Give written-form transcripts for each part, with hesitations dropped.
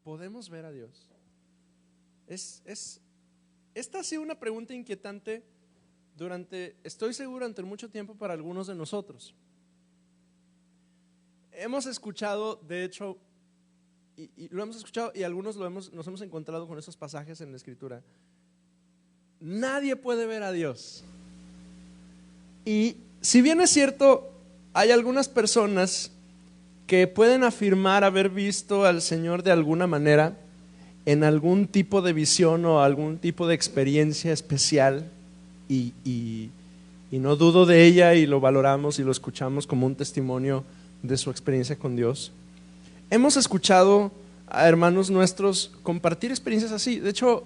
¿Podemos ver a Dios? Esta ha sido una pregunta inquietante estoy seguro, durante mucho tiempo para algunos de nosotros. Hemos escuchado, de hecho, y lo hemos escuchado y algunos nos hemos encontrado con esos pasajes en la Escritura. Nadie puede ver a Dios. Y si bien es cierto, hay algunas personas que pueden afirmar haber visto al Señor de alguna manera, en algún tipo de visión o algún tipo de experiencia especial, y no dudo de ella y lo valoramos y lo escuchamos como un testimonio de su experiencia con Dios. Hemos escuchado a hermanos nuestros compartir experiencias así. De hecho,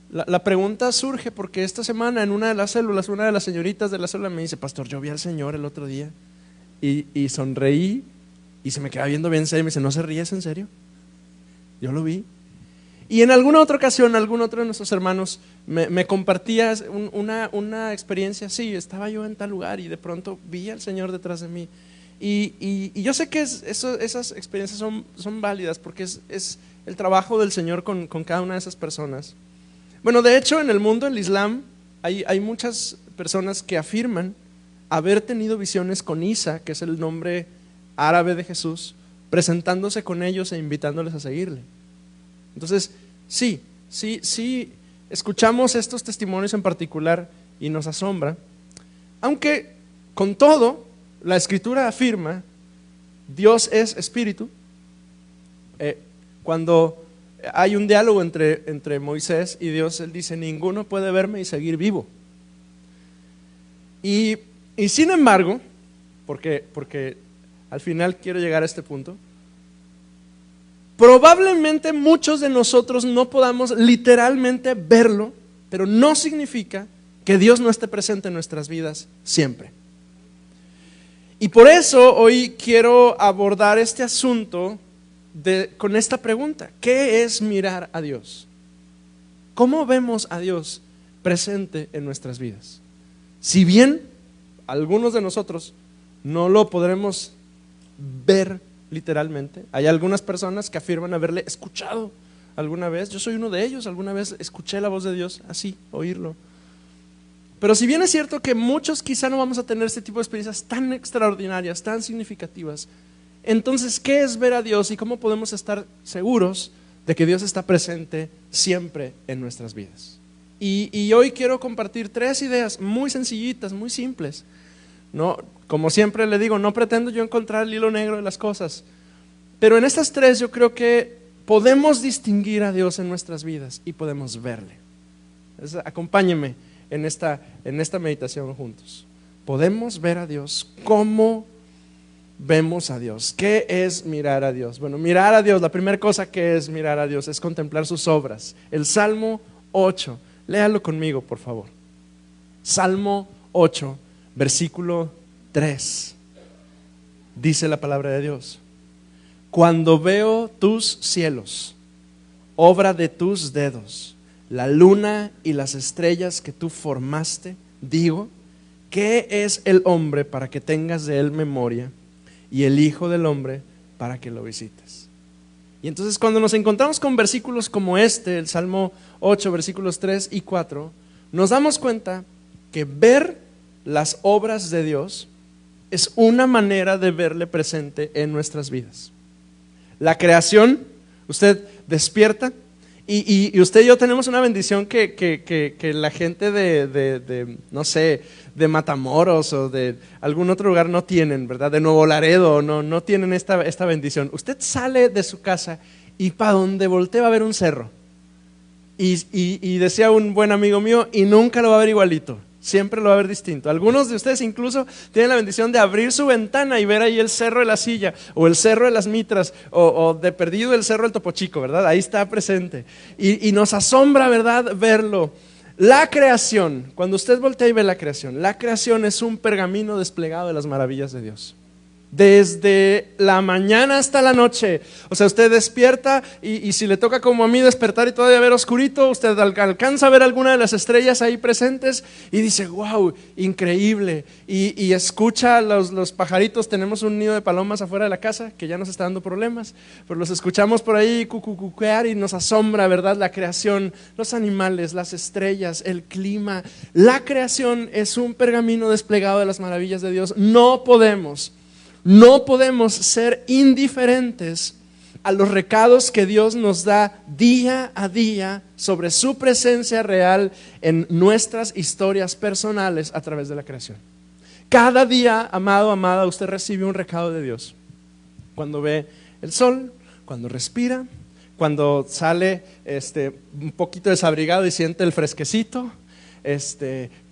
la pregunta surge porque esta semana en una de las células, una de las señoritas de la célula me dice: pastor, yo vi al Señor el otro día y sonreí y se me queda viendo bien serio y me dice: ¿no se ríe? ¿Es en serio? Yo lo vi. Y en alguna otra ocasión, algún otro de nuestros hermanos me compartía una experiencia así. Estaba yo en tal lugar y de pronto vi al Señor detrás de mí. Y yo sé que esas experiencias son válidas porque es el trabajo del Señor con cada una de esas personas. Bueno, de hecho, en el mundo del Islam hay muchas personas que afirman haber tenido visiones con Isa, que es el nombre árabe de Jesús, presentándose con ellos e invitándoles a seguirle. Entonces, sí, escuchamos estos testimonios en particular y nos asombra, aunque con todo, la Escritura afirma: Dios es espíritu. Cuando hay un diálogo entre Moisés y Dios, él dice: ninguno puede verme y seguir vivo. Y sin embargo, porque al final quiero llegar a este punto, probablemente muchos de nosotros no podamos literalmente verlo, pero no significa que Dios no esté presente en nuestras vidas siempre. Y por eso hoy quiero abordar este asunto con esta pregunta: ¿qué es mirar a Dios? ¿Cómo vemos a Dios presente en nuestras vidas? Si bien algunos de nosotros no lo podremos ver literalmente, hay algunas personas que afirman haberle escuchado alguna vez. Yo soy uno de ellos. Alguna vez escuché la voz de Dios así, oírlo. Pero si bien es cierto que muchos quizá no vamos a tener este tipo de experiencias tan extraordinarias, tan significativas, entonces, ¿qué es ver a Dios y cómo podemos estar seguros de que Dios está presente siempre en nuestras vidas? Y hoy quiero compartir 3 ideas muy sencillitas, muy simples. No, como siempre le digo, no pretendo yo encontrar el hilo negro de las cosas, pero en estas 3 yo creo que podemos distinguir a Dios en nuestras vidas y podemos verle. Entonces, acompáñenme en esta meditación juntos. Podemos ver a Dios. ¿Cómo vemos a Dios? ¿Qué es mirar a Dios? Bueno, mirar a Dios, la primera cosa que es mirar a Dios es contemplar sus obras. El Salmo 8, léalo conmigo, por favor. Salmo 8, versículo 3. Dice la palabra de Dios: cuando veo tus cielos, obra de tus dedos, la luna y las estrellas que tú formaste, digo: ¿qué es el hombre para que tengas de él memoria, y el hijo del hombre para que lo visites? Y entonces, cuando nos encontramos con versículos como este, el Salmo 8, versículos 3 y 4, nos damos cuenta que ver las obras de Dios es una manera de verle presente en nuestras vidas. La creación, usted despierta y usted y yo tenemos una bendición que la gente no sé, de Matamoros o de algún otro lugar no tienen, ¿verdad? De Nuevo Laredo no tienen esta bendición. Usted sale de su casa y para donde voltee va a ver un cerro. Y decía un buen amigo mío, y nunca lo va a ver igualito, siempre lo va a ver distinto. Algunos de ustedes incluso tienen la bendición de abrir su ventana y ver ahí el cerro de la Silla, o el cerro de las Mitras, o de perdido el cerro del Topo Chico, ¿verdad? Ahí está presente. Y nos asombra, ¿verdad?, verlo. La creación, cuando usted voltea y ve la creación es un pergamino desplegado de las maravillas de Dios. Desde la mañana hasta la noche. O sea, usted despierta y si le toca como a mí despertar y todavía ver oscurito, usted alcanza a ver alguna de las estrellas ahí presentes y dice, wow, increíble. Y escucha los pajaritos. Tenemos un nido de palomas afuera de la casa que ya nos está dando problemas, pero los escuchamos por ahí cucucuquear y nos asombra, ¿verdad? La creación, los animales, las estrellas, el clima. La creación es un pergamino desplegado de las maravillas de Dios. No podemos ser indiferentes a los recados que Dios nos da día a día sobre su presencia real en nuestras historias personales a través de la creación. Cada día, amado, amada, usted recibe un recado de Dios. Cuando ve el sol, cuando respira, cuando sale un poquito desabrigado y siente el fresquecito,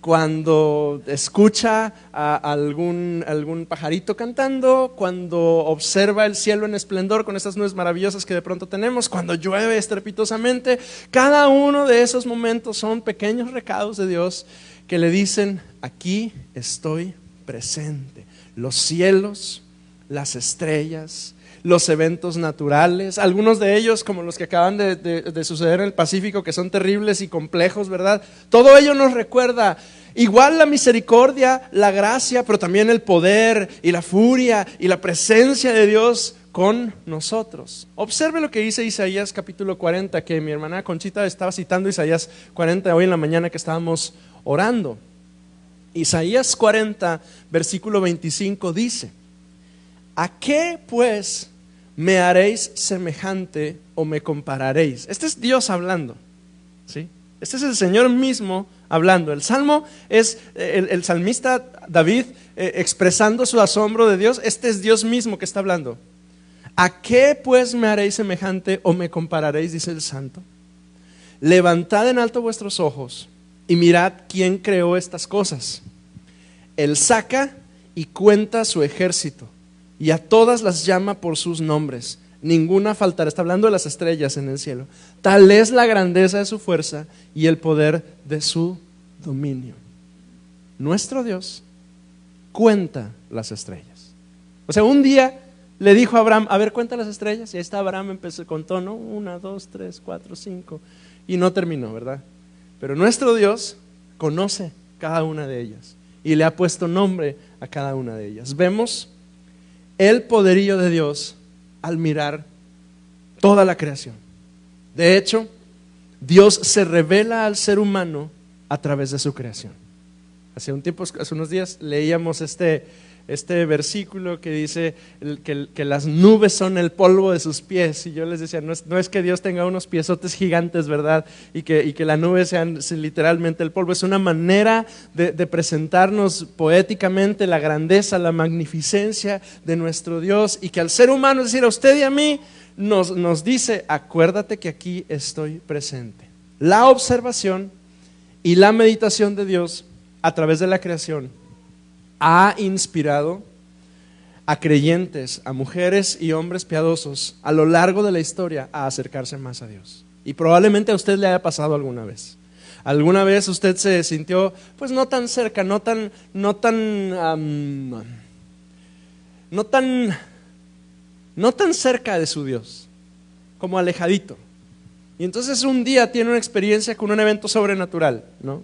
cuando escucha a algún pajarito cantando, cuando observa el cielo en esplendor con esas nubes maravillosas que de pronto tenemos, cuando llueve estrepitosamente. Cada uno de esos momentos son pequeños recados de Dios que le dicen, aquí estoy presente. Los cielos, las estrellas, los eventos naturales, algunos de ellos como los que acaban de suceder en el Pacífico, que son terribles y complejos, ¿verdad? Todo ello nos recuerda igual la misericordia, la gracia, pero también el poder y la furia y la presencia de Dios con nosotros. Observe lo que dice Isaías capítulo 40, que mi hermana Conchita estaba citando Isaías 40 hoy en la mañana que estábamos orando. Isaías 40, versículo 25 dice, ¿a qué pues me haréis semejante o me compararéis? Este es Dios hablando, ¿sí? Este es el Señor mismo hablando. El salmo es el salmista David expresando su asombro de Dios. Este es Dios mismo que está hablando. ¿A qué pues me haréis semejante o me compararéis? Dice el santo. Levantad en alto vuestros ojos y mirad quién creó estas cosas. Él saca y cuenta su ejército y a todas las llama por sus nombres. Ninguna faltará. Está hablando de las estrellas en el cielo. Tal es la grandeza de su fuerza y el poder de su dominio. Nuestro Dios cuenta las estrellas. O sea, un día le dijo a Abraham, a ver, cuenta las estrellas. Y ahí está Abraham, empezó, contó, ¿no? 1, 2, 3, 4, 5. Y no terminó, ¿verdad? Pero nuestro Dios conoce cada una de ellas y le ha puesto nombre a cada una de ellas. Vemos el poderío de Dios al mirar toda la creación. De hecho, Dios se revela al ser humano a través de su creación. Hace unos días leíamos este versículo que dice que las nubes son el polvo de sus pies, y yo les decía, no es que Dios tenga unos piesotes gigantes, ¿verdad? Y que la nube sean literalmente el polvo. Es una manera de presentarnos poéticamente la grandeza, la magnificencia de nuestro Dios, y que al ser humano, es decir, a usted y a mí, nos dice, acuérdate que aquí estoy presente. La observación y la meditación de Dios a través de la creación ha inspirado a creyentes, a mujeres y hombres piadosos a lo largo de la historia a acercarse más a Dios. Y probablemente a usted le haya pasado alguna vez. Alguna vez usted se sintió pues no tan cerca, no tan cerca de su Dios, como alejadito. Y entonces un día tiene una experiencia con un evento sobrenatural, ¿no?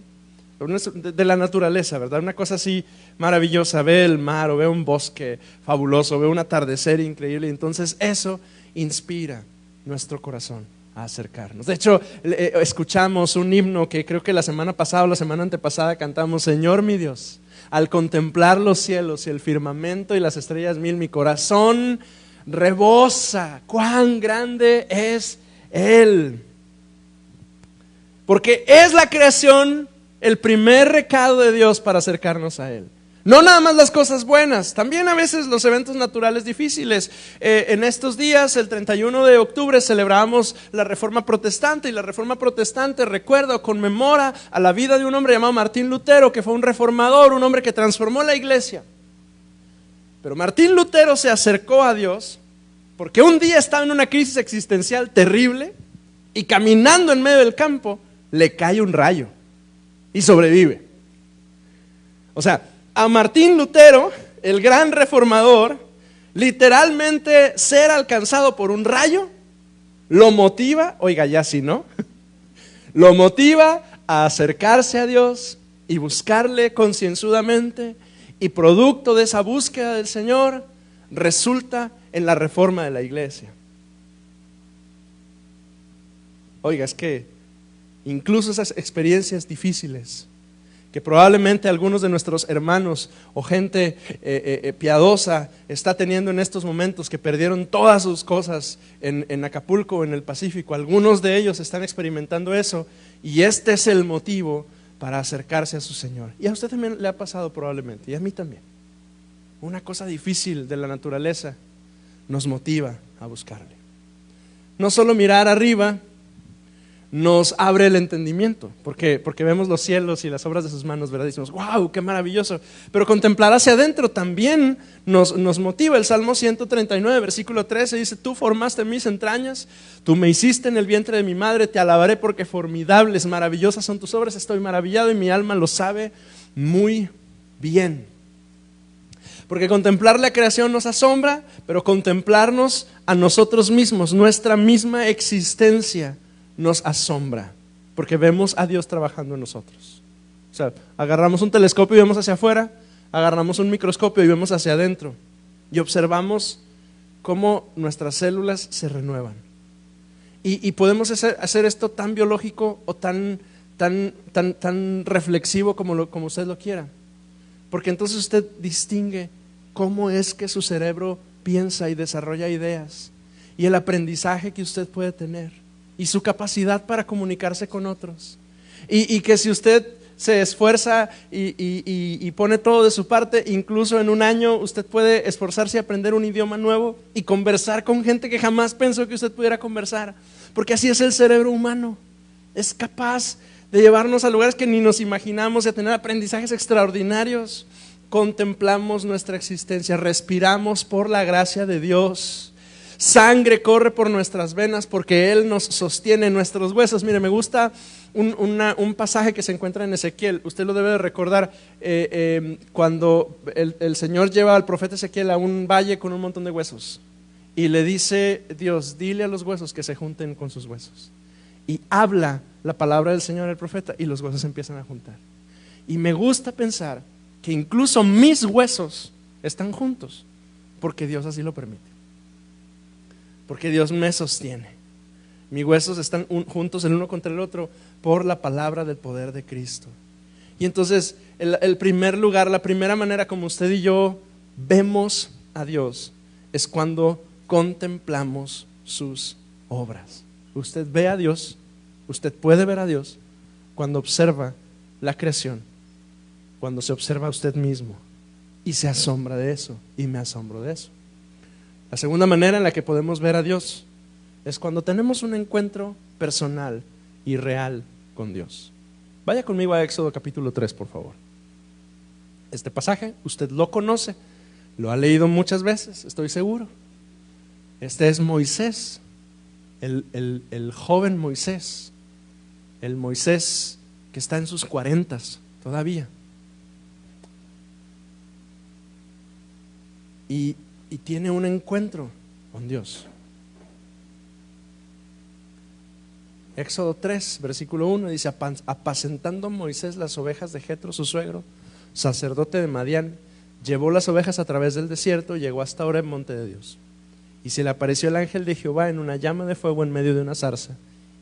De la naturaleza, ¿verdad? Una cosa así maravillosa, ve el mar o ve un bosque fabuloso, ve un atardecer increíble, y entonces eso inspira nuestro corazón a acercarnos. De hecho, escuchamos un himno que creo que la semana pasada o la semana antepasada cantamos, Señor mi Dios, al contemplar los cielos y el firmamento y las estrellas mil, mi corazón rebosa, cuán grande es Él. Porque es la creación el primer recado de Dios para acercarnos a Él. No nada más las cosas buenas, también a veces los eventos naturales difíciles. En estos días, el 31 de octubre, celebramos la Reforma Protestante, y la Reforma Protestante recuerda o conmemora a la vida de un hombre llamado Martín Lutero, que fue un reformador, un hombre que transformó la iglesia. Pero Martín Lutero se acercó a Dios porque un día estaba en una crisis existencial terrible y caminando en medio del campo le cae un rayo y sobrevive. O sea, a Martín Lutero, el gran reformador, literalmente ser alcanzado por un rayo, lo motiva, oiga, ya sí, ¿no? Lo motiva a acercarse a Dios y buscarle concienzudamente, y producto de esa búsqueda del Señor resulta en la reforma de la iglesia. Oiga, es que incluso esas experiencias difíciles que probablemente algunos de nuestros hermanos o gente piadosa está teniendo en estos momentos, que perdieron todas sus cosas en Acapulco o en el Pacífico, algunos de ellos están experimentando eso, y este es el motivo para acercarse a su Señor. Y a usted también le ha pasado probablemente, y a mí también. Una cosa difícil de la naturaleza nos motiva a buscarle. No solo mirar arriba nos abre el entendimiento, porque vemos los cielos y las obras de sus manos, ¿verdad? Y decimos, wow, qué maravilloso. Pero contemplar hacia adentro también nos motiva. El Salmo 139, versículo 13 dice, tú formaste mis entrañas, tú me hiciste en el vientre de mi madre, te alabaré porque formidables, maravillosas son tus obras, estoy maravillado y mi alma lo sabe muy bien. Porque contemplar la creación nos asombra, pero contemplarnos a nosotros mismos, nuestra misma existencia, nos asombra, porque vemos a Dios trabajando en nosotros. O sea, agarramos un telescopio y vemos hacia afuera, agarramos un microscopio y vemos hacia adentro, y observamos cómo nuestras células se renuevan. Y podemos hacer esto tan biológico o tan reflexivo como usted lo quiera, porque entonces usted distingue cómo es que su cerebro piensa y desarrolla ideas, y el aprendizaje que usted puede tener, y su capacidad para comunicarse con otros, y que si usted se esfuerza y pone todo de su parte, incluso en un año usted puede esforzarse y aprender un idioma nuevo y conversar con gente que jamás pensó que usted pudiera conversar, porque así es el cerebro humano, es capaz de llevarnos a lugares que ni nos imaginamos y a tener aprendizajes extraordinarios. Contemplamos nuestra existencia, respiramos por la gracia de Dios. Sangre corre por nuestras venas porque Él nos sostiene nuestros huesos. Mire, me gusta un pasaje que se encuentra en Ezequiel. Usted lo debe de recordar, cuando el Señor lleva al profeta Ezequiel a un valle con un montón de huesos, y le dice Dios, dile a los huesos que se junten con sus huesos, y habla la palabra del Señor al profeta y los huesos se empiezan a juntar. Y me gusta pensar que incluso mis huesos están juntos porque Dios así lo permite, porque Dios me sostiene. Mis huesos están juntos el uno contra el otro por la palabra del poder de Cristo. Y entonces el primer lugar, la primera manera como usted y yo vemos a Dios es cuando contemplamos sus obras. Usted ve a Dios, usted puede ver a Dios cuando observa la creación, cuando se observa a usted mismo y se asombra de eso, y me asombro de eso. La segunda manera en la que podemos ver a Dios es cuando tenemos un encuentro personal y real con Dios. Vaya conmigo a Éxodo capítulo 3, por favor. Este pasaje usted lo conoce, lo ha leído muchas veces, estoy seguro. Este es Moisés, el joven Moisés, el Moisés que está en sus 40s todavía. Y tiene un encuentro con Dios. Éxodo 3, versículo 1 dice, apacentando Moisés las ovejas de Jetro, su suegro, sacerdote de Madián, llevó las ovejas a través del desierto y llegó hasta Horeb, monte de Dios. Y se le apareció el ángel de Jehová en una llama de fuego en medio de una zarza.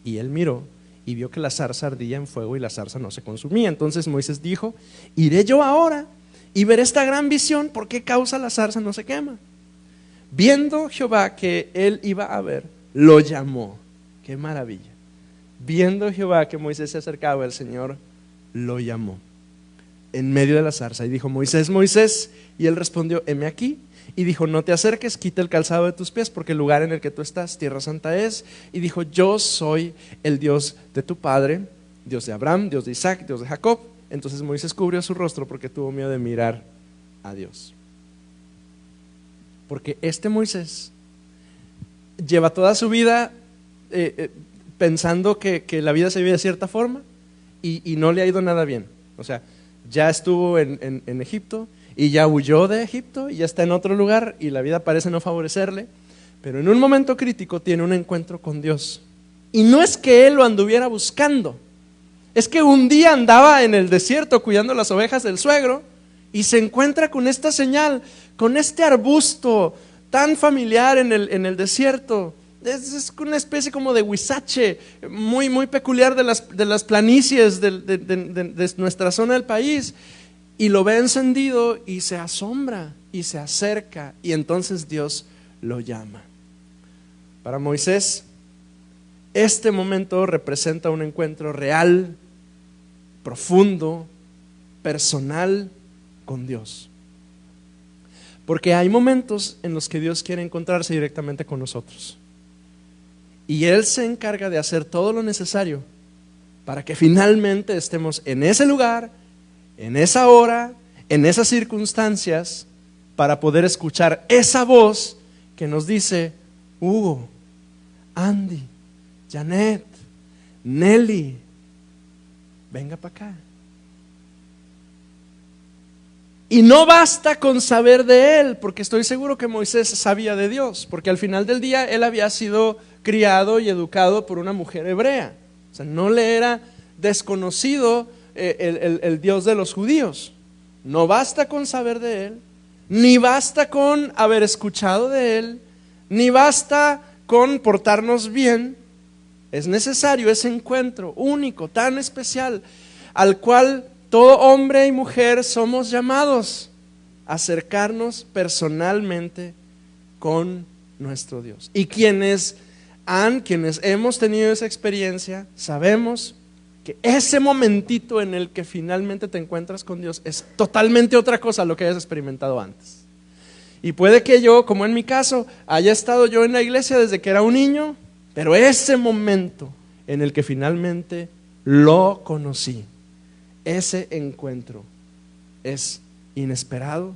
Y él miró y vio que la zarza ardía en fuego y la zarza no se consumía. Entonces Moisés dijo, iré yo ahora y veré esta gran visión, ¿por qué causa la zarza no se quema? Viendo Jehová que él iba a ver, lo llamó. ¡Qué maravilla! Viendo Jehová que Moisés se acercaba, el Señor lo llamó en medio de la zarza y dijo, Moisés, Moisés, y él respondió, heme aquí. Y dijo, no te acerques, quita el calzado de tus pies, porque el lugar en el que tú estás, tierra santa es. Y dijo, yo soy el Dios de tu padre, Dios de Abraham, Dios de Isaac, Dios de Jacob. Entonces Moisés cubrió su rostro porque tuvo miedo de mirar a Dios. Porque este Moisés lleva toda su vida pensando que la vida se vive de cierta forma y no le ha ido nada bien. O sea, ya estuvo en Egipto y ya huyó de Egipto y ya está en otro lugar y la vida parece no favorecerle, pero en un momento crítico tiene un encuentro con Dios. Y no es que él lo anduviera buscando, es que un día andaba en el desierto cuidando las ovejas del suegro y se encuentra con esta señal, con este arbusto tan familiar en el desierto. Es una especie como de huizache muy, muy peculiar de las planicies de nuestra zona del país, y lo ve encendido y se asombra y se acerca, y entonces Dios lo llama. Para Moisés, este momento representa un encuentro real, profundo, personal con Dios. Porque hay momentos en los que Dios quiere encontrarse directamente con nosotros. Y Él se encarga de hacer todo lo necesario para que finalmente estemos en ese lugar, en esa hora, en esas circunstancias, para poder escuchar esa voz que nos dice: Hugo, Andy, Janet, Nelly, venga para acá. Y no basta con saber de Él, porque estoy seguro que Moisés sabía de Dios, porque al final del día él había sido criado y educado por una mujer hebrea. O sea, no le era desconocido el Dios de los judíos. No basta con saber de Él, ni basta con haber escuchado de Él, ni basta con portarnos bien. Es necesario ese encuentro único, tan especial, al cual todo hombre y mujer somos llamados a acercarnos personalmente con nuestro Dios. Y quienes hemos tenido esa experiencia, sabemos que ese momentito en el que finalmente te encuentras con Dios es totalmente otra cosa a lo que hayas experimentado antes. Y puede que yo, como en mi caso, haya estado yo en la iglesia desde que era un niño, pero ese momento en el que finalmente lo conocí, ese encuentro es inesperado,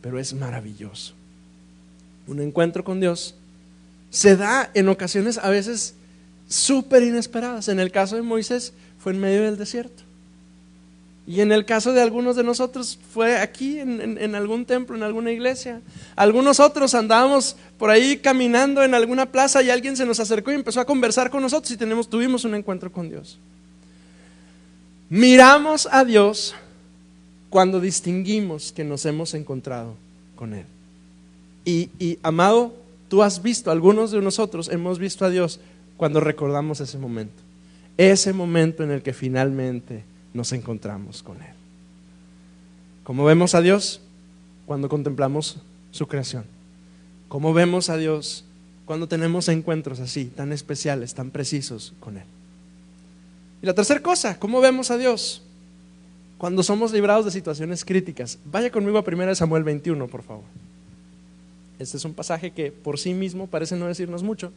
pero es maravilloso. Un encuentro con Dios se da en ocasiones a veces súper inesperadas. En el caso de Moisés fue en medio del desierto. Y en el caso de algunos de nosotros fue aquí en algún templo, en alguna iglesia. Algunos otros andábamos por ahí caminando en alguna plaza y alguien se nos acercó y empezó a conversar con nosotros y tuvimos un encuentro con Dios. Miramos a Dios cuando distinguimos que nos hemos encontrado con Él. Y amado, tú has visto, algunos de nosotros hemos visto a Dios cuando recordamos ese momento en el que finalmente nos encontramos con Él. ¿Cómo vemos a Dios? Cuando contemplamos su creación. ¿Cómo vemos a Dios cuando tenemos encuentros así, tan especiales, tan precisos con Él? Y la tercera cosa, ¿cómo vemos a Dios? Cuando somos librados de situaciones críticas. Vaya conmigo a 1 Samuel 21, por favor. Este es un pasaje que por sí mismo parece no decirnos mucho.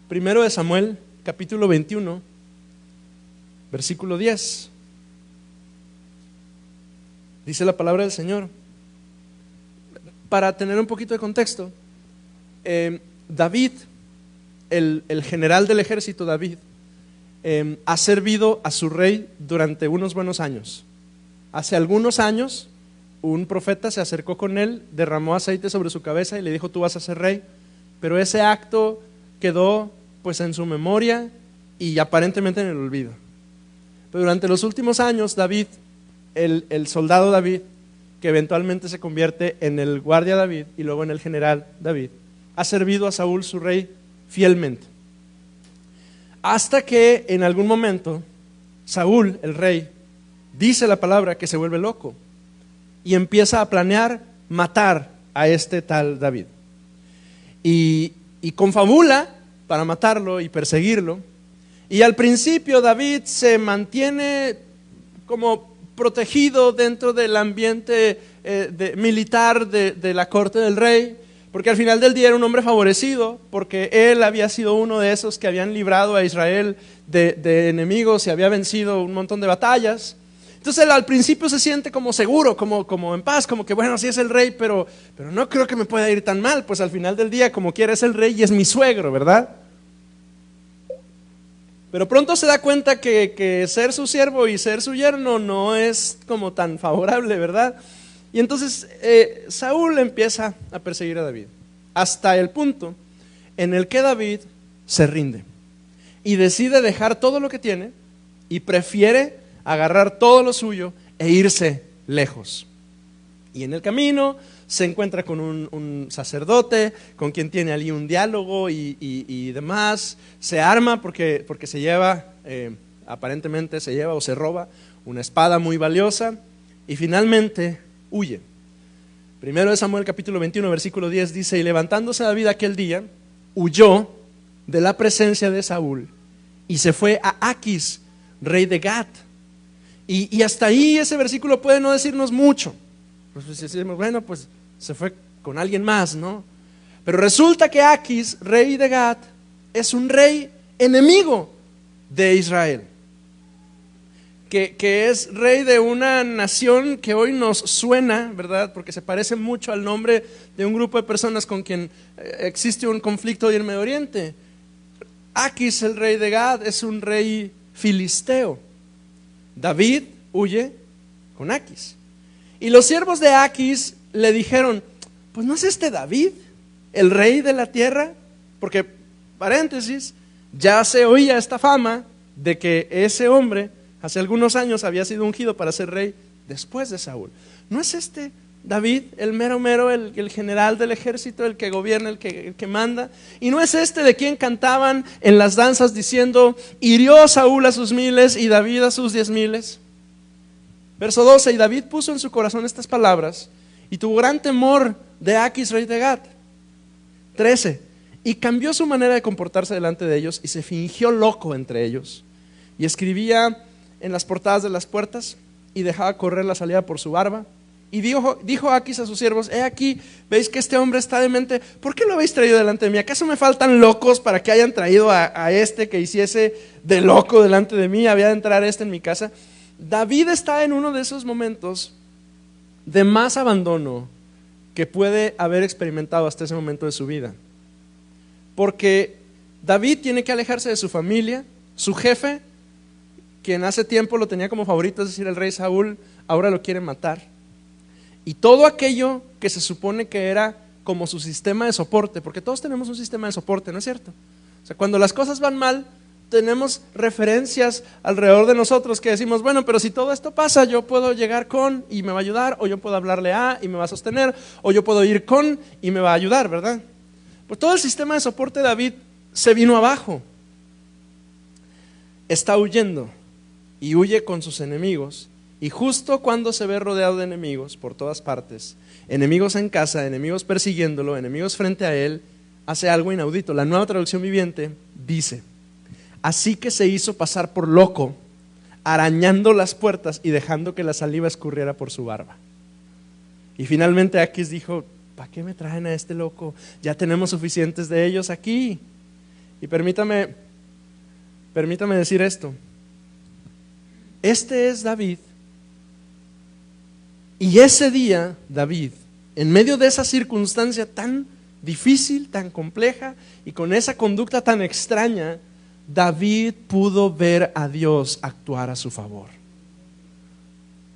1 Samuel, capítulo 21, versículo 10. Dice la palabra del Señor. Para tener un poquito de contexto, David, el general del ejército David, ha servido a su rey durante unos buenos años. Hace algunos años un profeta se acercó con él, derramó aceite sobre su cabeza y le dijo: tú vas a ser rey. Pero ese acto quedó pues en su memoria y aparentemente en el olvido. Pero durante los últimos años David, el soldado David, que eventualmente se convierte en el guardia David y luego en el general David, ha servido a Saúl su rey fielmente. Hasta que en algún momento Saúl, el rey, dice la palabra que se vuelve loco y empieza a planear matar a este tal David. Y confabula para matarlo y perseguirlo. Y al principio David se mantiene como protegido dentro del ambiente militar de la corte del rey, porque al final del día era un hombre favorecido, porque él había sido uno de esos que habían librado a Israel de enemigos y había vencido un montón de batallas. Entonces él al principio se siente como seguro, como en paz, como que bueno, sí es el rey, pero no creo que me pueda ir tan mal, pues al final del día como quiera es el rey y es mi suegro, ¿verdad? Pero pronto se da cuenta que ser su siervo y ser su yerno no es como tan favorable, ¿verdad? Y entonces Saúl empieza a perseguir a David, hasta el punto en el que David se rinde y decide dejar todo lo que tiene y prefiere agarrar todo lo suyo e irse lejos. Y en el camino se encuentra con un sacerdote con quien tiene allí un diálogo y demás. Se arma porque se lleva, aparentemente se lleva o se roba una espada muy valiosa y finalmente huye. Primero de Samuel capítulo 21 versículo 10 dice: y levantándose David aquel día, huyó de la presencia de Saúl y se fue a Aquis, rey de Gat. Y hasta ahí ese versículo puede no decirnos mucho. Pues decimos, bueno, pues se fue con alguien más, ¿no? Pero resulta que Aquis, rey de Gat, es un rey enemigo de Israel, que es rey de una nación que hoy nos suena, ¿verdad? Porque se parece mucho al nombre de un grupo de personas con quien existe un conflicto hoy en Medio Oriente. Aquis, el rey de Gat, es un rey filisteo. David huye con Aquis. Y los siervos de Aquis le dijeron, pues ¿no es este David, el rey de la tierra? Porque, paréntesis, ya se oía esta fama de que ese hombre hace algunos años había sido ungido para ser rey después de Saúl. ¿No es este David, el mero, el general del ejército, el que gobierna, el que manda? ¿Y no es este de quien cantaban en las danzas diciendo, hirió Saúl a sus 1000 y David a sus 10,000? Verso 12, y David puso en su corazón estas palabras y tuvo gran temor de Aquis, rey de Gat. 13, y cambió su manera de comportarse delante de ellos y se fingió loco entre ellos y escribía en las portadas de las puertas y dejaba correr la salida por su barba. Y dijo Aquis a sus siervos, he aquí, veis que este hombre está demente, ¿por qué lo habéis traído delante de mí? ¿Acaso me faltan locos para que hayan traído a este que hiciese de loco delante de mí? ¿Había de entrar este en mi casa? David está en uno de esos momentos de más abandono que puede haber experimentado hasta ese momento de su vida. Porque David tiene que alejarse de su familia, su jefe, quien hace tiempo lo tenía como favorito, es decir, el rey Saúl, ahora lo quiere matar. Y todo aquello que se supone que era como su sistema de soporte, porque todos tenemos un sistema de soporte, ¿no es cierto? O sea, cuando las cosas van mal, tenemos referencias alrededor de nosotros que decimos, bueno, pero si todo esto pasa, yo puedo llegar con y me va a ayudar, o yo puedo hablarle a y me va a sostener, o yo puedo ir con y me va a ayudar, ¿verdad? Pues todo el sistema de soporte de David se vino abajo. Está huyendo y huye con sus enemigos, y justo cuando se ve rodeado de enemigos por todas partes, enemigos en casa, enemigos persiguiéndolo, enemigos frente a él, hace algo inaudito. La Nueva Traducción Viviente dice: así que se hizo pasar por loco, arañando las puertas y dejando que la saliva escurriera por su barba. Y finalmente Aquis dijo, ¿para qué me traen a este loco? Ya tenemos suficientes de ellos aquí. Y permítame decir esto. Este es David. Y ese día, David, en medio de esa circunstancia tan difícil, tan compleja y con esa conducta tan extraña, David pudo ver a Dios actuar a su favor.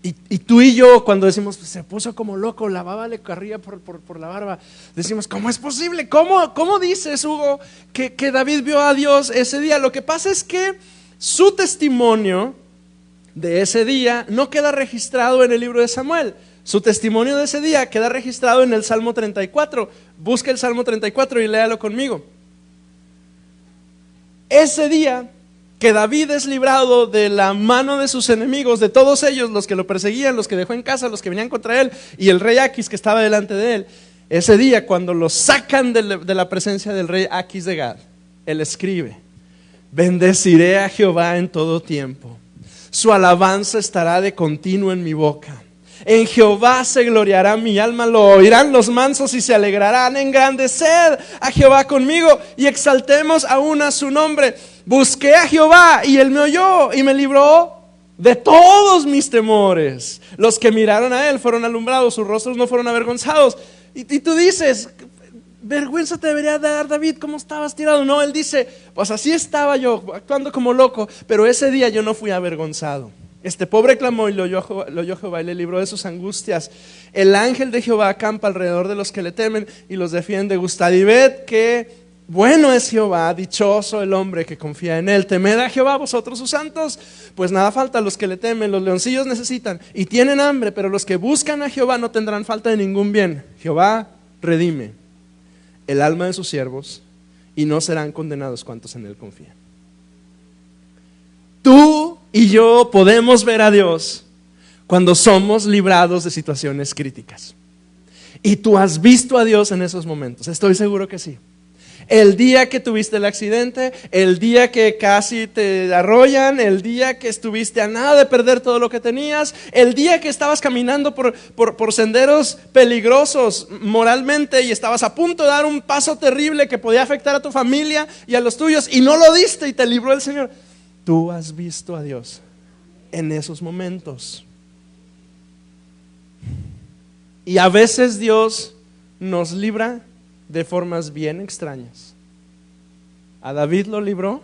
Y tú y yo, cuando decimos, pues, se puso como loco, la baba le corría por la barba, decimos, ¿cómo es posible? ¿Cómo dices, Hugo, que David vio a Dios ese día? Lo que pasa es que su testimonio de ese día no queda registrado en el libro de Samuel. Su testimonio de ese día queda registrado en el Salmo 34. Busca el Salmo 34 y léalo conmigo. Ese día que David es librado de la mano de sus enemigos, de todos ellos, los que lo perseguían, los que dejó en casa, los que venían contra él, y el rey Aquis que estaba delante de él, ese día cuando lo sacan de la presencia del rey Aquis de Gat, él escribe: bendeciré a Jehová en todo tiempo, su alabanza estará de continuo en mi boca. En Jehová se gloriará mi alma, lo oirán los mansos y se alegrarán. Engrandeced a Jehová conmigo y exaltemos aún a su nombre. Busqué a Jehová y él me oyó y me libró de todos mis temores. Los que miraron a él fueron alumbrados, sus rostros no fueron avergonzados. Y tú dices, vergüenza te debería dar, David, ¿cómo estabas tirado? No, él dice, pues así estaba yo, actuando como loco, pero ese día yo no fui avergonzado. Este pobre clamó y lo oyó Jehová y le libró de sus angustias. El ángel de Jehová acampa alrededor de los que le temen y los defiende. Gustad y ved que bueno es Jehová, dichoso el hombre que confía en él. Temed a Jehová vosotros sus santos, pues nada falta a los que le temen. Los leoncillos necesitan y tienen hambre, pero los que buscan a Jehová no tendrán falta de ningún bien. Jehová redime el alma de sus siervos y no serán condenados cuantos en él confían. Tú y yo podemos ver a Dios cuando somos librados de situaciones críticas. Y tú has visto a Dios en esos momentos, estoy seguro que sí. El día que tuviste el accidente, el día que casi te arrollan, el día que estuviste a nada de perder todo lo que tenías, el día que estabas caminando por senderos peligrosos moralmente y estabas a punto de dar un paso terrible que podía afectar a tu familia y a los tuyos y no lo diste y te libró el Señor. Tú has visto a Dios en esos momentos. Y a veces Dios nos libra de formas bien extrañas. A David lo libró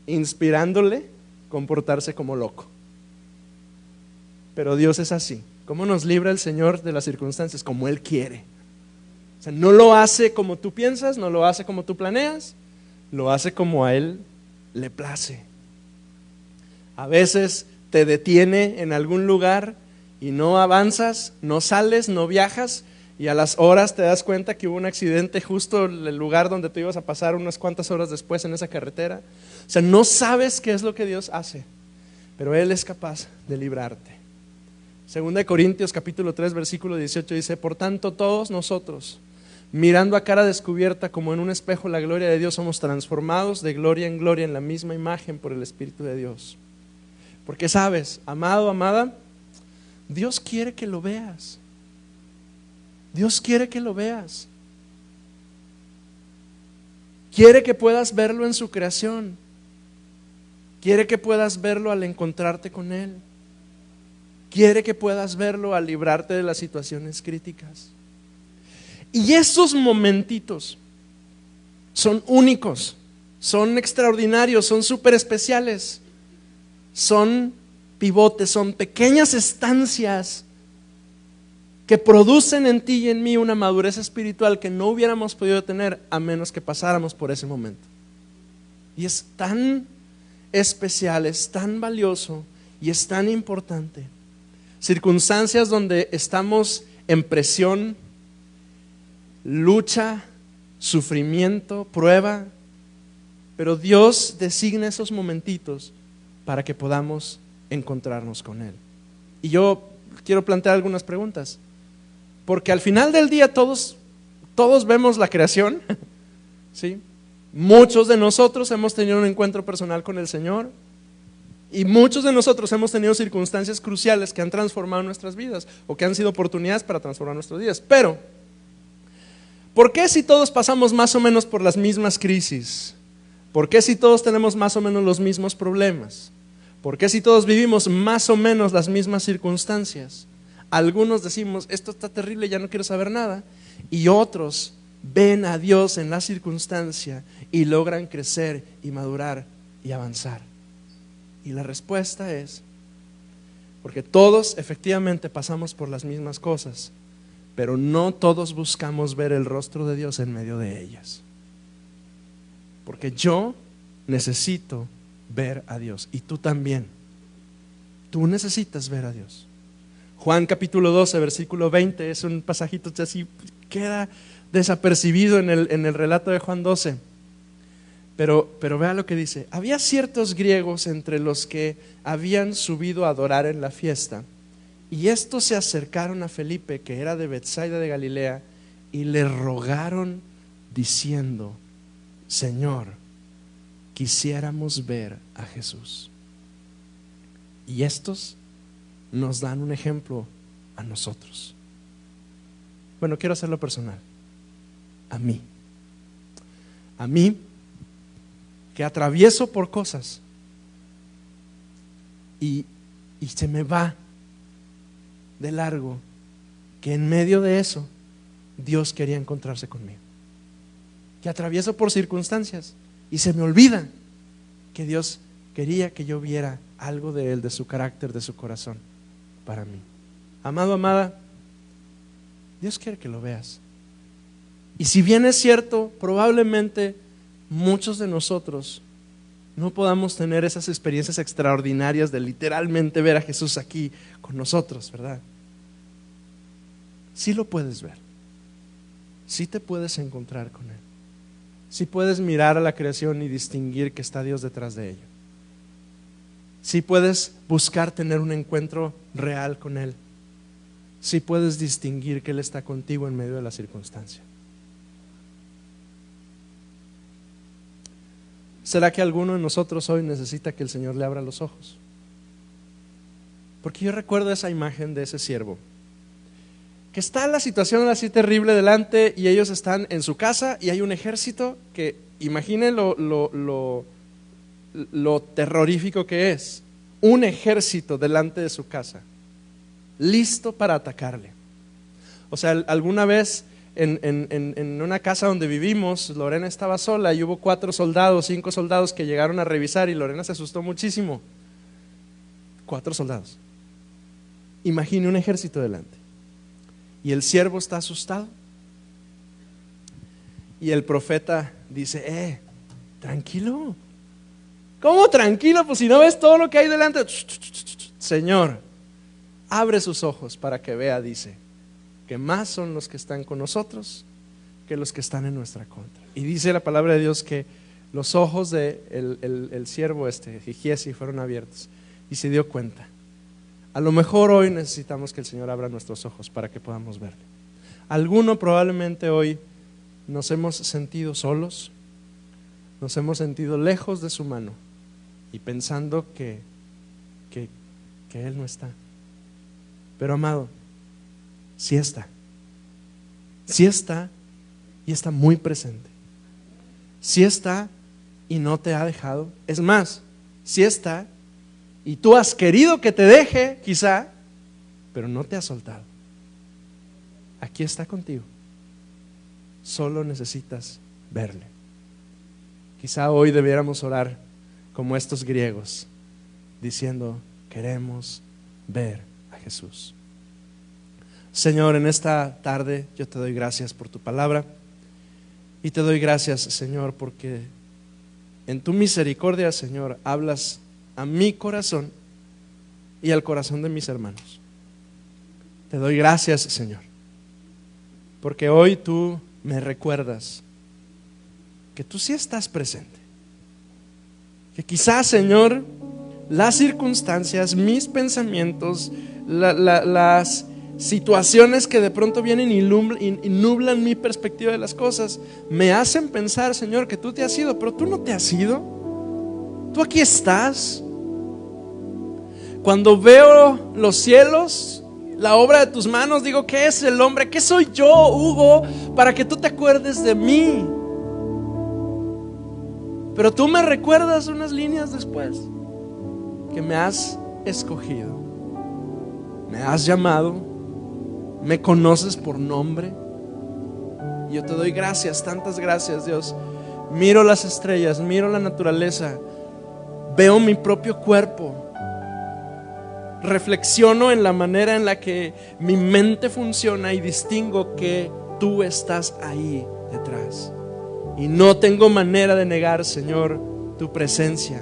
inspirándole comportarse como loco. Pero Dios es así. ¿Cómo nos libra el Señor de las circunstancias? Como Él quiere. O sea, no lo hace como tú piensas, no lo hace como tú planeas, lo hace como a Él le place. A veces te detiene en algún lugar y no avanzas, no sales, no viajas, y a las horas te das cuenta que hubo un accidente justo en el lugar donde te ibas a pasar unas cuantas horas después en esa carretera. O sea, no sabes qué es lo que Dios hace, pero Él es capaz de librarte. Segunda de Corintios capítulo 3 versículo 18 dice: por tanto todos nosotros, mirando a cara descubierta como en un espejo la gloria de Dios, somos transformados de gloria en gloria en la misma imagen por el Espíritu de Dios. Porque sabes, amado, amada, Dios quiere que lo veas. Dios quiere que lo veas. Quiere que puedas verlo en su creación. Quiere que puedas verlo al encontrarte con Él. Quiere que puedas verlo al librarte de las situaciones críticas. Y esos momentitos son únicos, son extraordinarios, son súper especiales, son pivotes, son pequeñas estancias que producen en ti y en mí una madurez espiritual que no hubiéramos podido tener a menos que pasáramos por ese momento. Y es tan especial, es tan valioso y es tan importante. Circunstancias donde estamos en presión, lucha, sufrimiento, prueba, pero Dios designa esos momentitos para que podamos encontrarnos con Él. Y yo quiero plantear algunas preguntas, porque al final del día todos vemos la creación, ¿sí? Muchos de nosotros hemos tenido un encuentro personal con el Señor y muchos de nosotros hemos tenido circunstancias cruciales que han transformado nuestras vidas o que han sido oportunidades para transformar nuestros días. Pero ¿por qué si todos pasamos más o menos por las mismas crisis? ¿Por qué si todos tenemos más o menos los mismos problemas? ¿Por qué si todos vivimos más o menos las mismas circunstancias? Algunos decimos, esto está terrible, ya no quiero saber nada, y otros ven a Dios en la circunstancia y logran crecer y madurar y avanzar. Y la respuesta es, porque todos efectivamente pasamos por las mismas cosas, pero no todos buscamos ver el rostro de Dios en medio de ellas. Porque yo necesito ver a Dios y tú también. Tú necesitas ver a Dios. Juan capítulo 12 versículo 20 es un pasajito que así queda desapercibido en el relato de Juan 12. Pero vea lo que dice: había ciertos griegos entre los que habían subido a adorar en la fiesta, y estos se acercaron a Felipe, que era de Betsaida de Galilea, y le rogaron diciendo: Señor, quisiéramos ver a Jesús. Y estos nos dan un ejemplo a nosotros. Bueno, quiero hacerlo personal. A mí que atravieso por cosas y se me va de largo que en medio de eso Dios quería encontrarse conmigo, que atravieso por circunstancias y se me olvida que Dios quería que yo viera algo de Él, de su carácter, de su corazón para mí. Amado, amada, Dios quiere que lo veas. Y si bien es cierto, probablemente muchos de nosotros no podamos tener esas experiencias extraordinarias de literalmente ver a Jesús aquí con nosotros, ¿verdad? Sí lo puedes ver, sí te puedes encontrar con Él, sí puedes mirar a la creación y distinguir que está Dios detrás de ello, sí puedes buscar tener un encuentro real con Él, sí puedes distinguir que Él está contigo en medio de la circunstancia. ¿Será que alguno de nosotros hoy necesita que el Señor le abra los ojos? Porque yo recuerdo esa imagen de ese siervo que está en la situación así terrible delante y ellos están en su casa y hay un ejército que, imaginen lo terrorífico que es, un ejército delante de su casa, listo para atacarle. O sea, alguna vez en una casa donde vivimos, Lorena estaba sola y hubo 5 soldados que llegaron a revisar y Lorena se asustó muchísimo. 4 soldados. Imagine un ejército delante. Y el siervo está asustado. Y el profeta dice, tranquilo. ¿Cómo tranquilo? Pues si no ves todo lo que hay delante. Señor, abre sus ojos para que vea, dice, que más son los que están con nosotros que los que están en nuestra contra. Y dice la palabra de Dios que los ojos de el siervo Giesi fueron abiertos y se dio cuenta. A lo mejor hoy necesitamos que el Señor abra nuestros ojos para que podamos verle. Alguno probablemente hoy nos hemos sentido solos, nos hemos sentido lejos de su mano y pensando que Él no está. Pero amado, sí está y está muy presente. Sí está y no te ha dejado. Es más, sí está y tú has querido que te deje quizá, pero no te ha soltado. Aquí está contigo. Solo necesitas verle. Quizá hoy debiéramos orar como estos griegos, diciendo, queremos ver a Jesús. Señor, en esta tarde yo te doy gracias por tu palabra y te doy gracias, Señor, porque en tu misericordia, Señor, hablas a mi corazón y al corazón de mis hermanos. Te doy gracias, Señor, porque hoy tú me recuerdas que tú sí estás presente, que quizás, Señor, las circunstancias, mis pensamientos, las situaciones que de pronto vienen y nublan mi perspectiva de las cosas, me hacen pensar, Señor, que tú te has ido, pero tú no te has ido. Tú aquí estás. Cuando veo los cielos, la obra de tus manos, digo, ¿qué es el hombre? ¿Qué soy yo, Hugo, para que tú te acuerdes de mí? Pero tú me recuerdas unas líneas después que me has escogido, me has llamado, me conoces por nombre. Y yo te doy gracias, tantas gracias, Dios. Miro las estrellas, miro la naturaleza, veo mi propio cuerpo, reflexiono en la manera en la que mi mente funciona y distingo que tú estás ahí detrás. Y no tengo manera de negar, Señor, tu presencia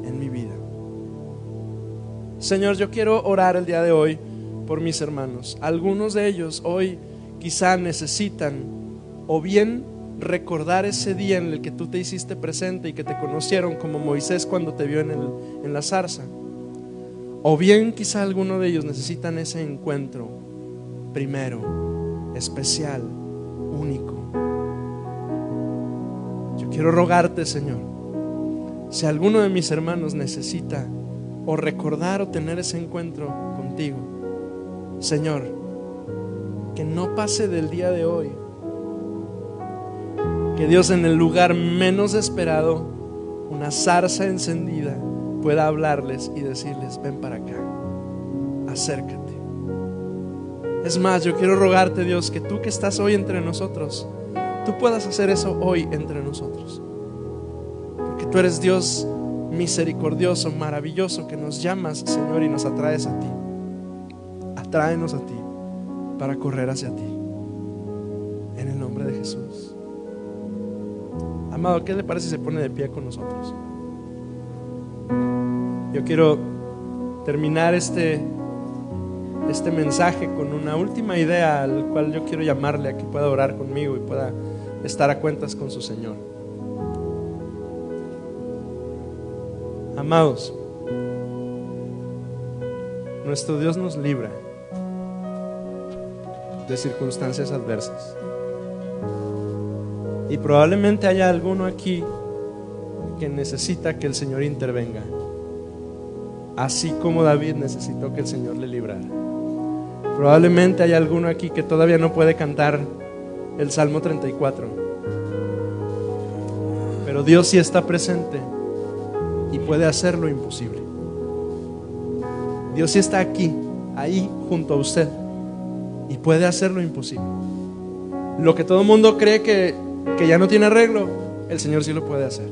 en mi vida. Señor, yo quiero orar el día de hoy por mis hermanos. Algunos de ellos hoy quizá necesitan o bien recordar ese día en el que tú te hiciste presente y que te conocieron como Moisés cuando te vio en la zarza, o bien quizá algunos de ellos necesitan ese encuentro primero, especial, único. Yo quiero rogarte, Señor, si alguno de mis hermanos necesita o recordar o tener ese encuentro contigo, Señor, que no pase del día de hoy, que Dios, en el lugar menos esperado, una zarza encendida pueda hablarles y decirles, ven para acá, acércate. Es más, yo quiero rogarte, Dios, que tú que estás hoy entre nosotros, tú puedas hacer eso hoy entre nosotros. Porque tú eres Dios misericordioso, maravilloso, que nos llamas, Señor, y nos atraes a ti. Atráenos a ti para correr hacia ti. En el nombre de Jesús. Amado, ¿qué le parece si se pone de pie con nosotros? Yo quiero terminar este mensaje con una última idea al cual yo quiero llamarle a que pueda orar conmigo y pueda estar a cuentas con su Señor. Amados, nuestro Dios nos libra de circunstancias adversas. Y probablemente haya alguno aquí que necesita que el Señor intervenga, así como David necesitó que el Señor le librara. Probablemente haya alguno aquí que todavía no puede cantar el Salmo 34, pero Dios sí está presente y puede hacer lo imposible. Dios sí está aquí, ahí junto a usted, y puede hacer lo imposible. Lo que todo el mundo cree que ya no tiene arreglo, el Señor sí lo puede hacer.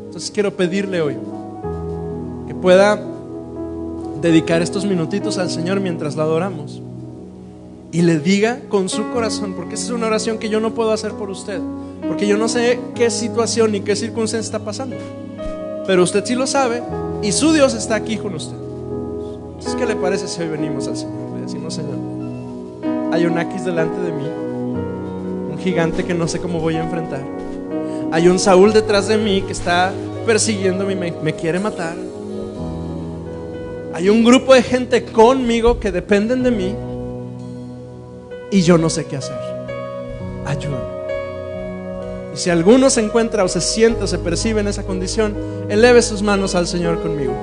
Entonces quiero pedirle hoy que pueda dedicar estos minutitos al Señor mientras lo adoramos y le diga con su corazón, porque esa es una oración que yo no puedo hacer por usted, porque yo no sé qué situación ni qué circunstancia está pasando, pero usted sí lo sabe y su Dios está aquí con usted. Entonces, ¿qué le parece si hoy venimos al Señor? Le decimos: Señor, hay un Aquis delante de mí, un gigante que no sé cómo voy a enfrentar. Hay un Saúl detrás de mí que está persiguiéndome y me quiere matar. Hay un grupo de gente conmigo que dependen de mí y yo no sé qué hacer. Ayúdame. Y si alguno se encuentra o se siente o se percibe en esa condición, eleve sus manos al Señor conmigo.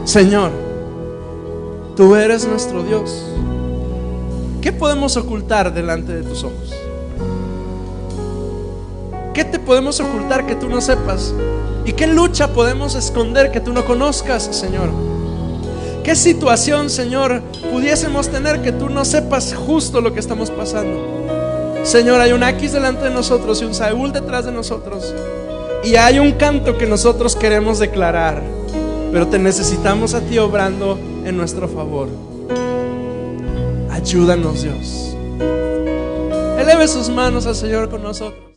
Señor, tú eres nuestro Dios. ¿Qué podemos ocultar delante de tus ojos? ¿Qué te podemos ocultar que tú no sepas? ¿Y qué lucha podemos esconder que tú no conozcas, Señor? ¿Qué situación, Señor, pudiésemos tener que tú no sepas justo lo que estamos pasando? Señor, hay un Aquis delante de nosotros y un Saúl detrás de nosotros, y hay un canto que nosotros queremos declarar, pero te necesitamos a ti obrando en nuestro favor. Ayúdanos, Dios. Eleve sus manos al Señor con nosotros.